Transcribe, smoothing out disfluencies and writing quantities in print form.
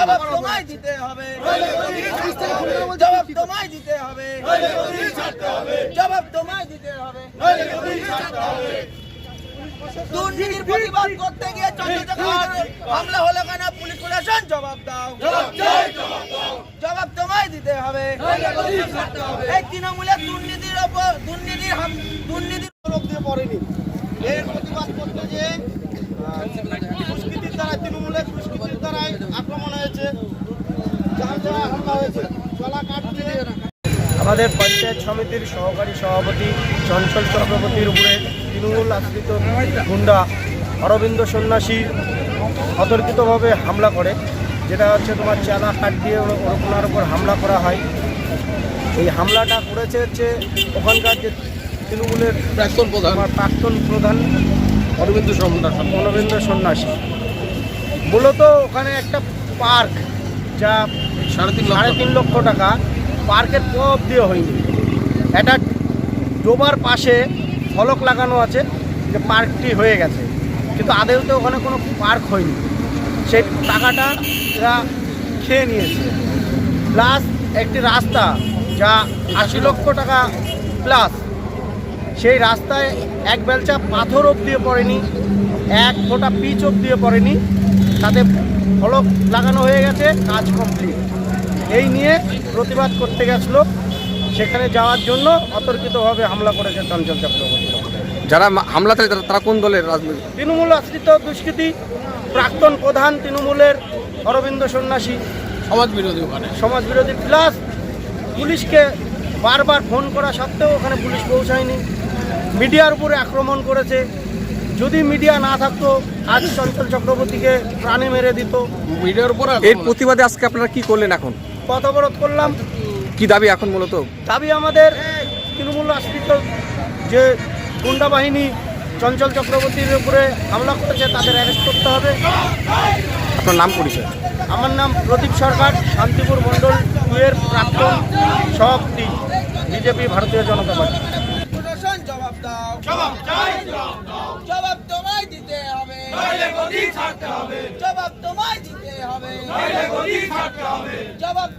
জবাব তোমায় দিতে হবে, জবাব তোমায় দিতে হবে, জবাব তোমায় দিতে হবে। দুর্নীতির প্রতিবাদ করতে গিয়ে হামলা হলো কেন? পুলিশ প্রশাসন জবাব দাও, জবাব তোমায় দিতে হবে। এই তৃণমূলের দুর্নীতির ওপর দুর্নীতির দিয়ে পড়েনি। এর প্রতিবাদ করতে গিয়ে দুষ্কৃতির দ্বারা তৃণমূলের দুষ্কৃতির দ্বারাই আক্রমণ হয়েছে, হামলা হয়েছে। আমাদের পঞ্চায়েত সমিতির সহকারী সভাপতি চঞ্চল চক্রবর্তীর উপরে তৃণমূল আশ্রিত গুন্ডা অরবিন্দ সন্ন্যাসী অতর্কিতভাবে হামলা করে, যেটা হচ্ছে তোমার চালা কাঠ দিয়ে ওনার উপর হামলা করা হয়। এই হামলাটা করেছে হচ্ছে ওখানকার যে তৃণমূলের প্রাক্তন প্রধান অরবিন্দ সন্ন্যাসী। মূলত ওখানে একটা পার্ক, যা 3.5 লক্ষ টাকা, পার্কের পথ দিয়ে হয়নি। একটা ডোবার পাশে ফলক লাগানো আছে যে পার্কটি হয়ে গেছে, কিন্তু আদৌতে ওখানে কোনো পার্ক হয়নি। সেই টাকাটা এরা খেয়ে নিয়েছে। প্লাস একটি রাস্তা যা 80 লক্ষ টাকা প্লাস, সেই রাস্তায় এক বেলচা পাথর অবধিও পড়েনি, এক ফোঁটা পিচ অবধিও পড়েনি, তাতে ফলক লাগানো হয়ে গেছে, কাজ কমপ্লিট। এই নিয়ে প্রতিবাদ করতে গেছিল, সেখানে যাওয়ার জন্য অতর্কিতভাবে হামলা করেছে চঞ্চল চক্রবর্তী। যারা হামলাতে তারা কোন দলের রাজনীতি? তৃণমূল আশ্রিত দুষ্কৃতী, প্রাক্তন প্রধান তৃণমূলের অরবিন্দ সন্ন্যাসী, সমাজবিরোধী। প্লাস পুলিশকে বারবার ফোন করা সত্ত্বেও ওখানে পুলিশ পৌঁছায়নি। মিডিয়ার উপরে আক্রমণ করেছে। যদি মিডিয়া না থাকতো আজ চঞ্চল চক্রবর্তীকে প্রাণে মেরে দিত। মিডিয়ার উপর এর প্রতিবাদে আজকে আপনারা কি করলেন? এখন পথ অবরোধ করলাম। কি দাবি এখন মূলত? দাবি আমাদের তৃণমূল আশ্রিত যে গুন্ডা বাহিনী চঞ্চল চক্রবর্তীর উপরে হামলা করেছে, তাদের অ্যারেস্ট করতে হবে। আপনার নাম পরিচয়? আমার নাম প্রদীপ সরকার, শান্তিপুর মণ্ডল 2 এর প্রাক্তন সভাপতি, বিজেপি ভারতীয় জনতা পার্টি। জবাব দাও, জবাব চাই, জবাব তোমায় দিতে হবে, জবাব তোমায় দিতে হবে, জবাব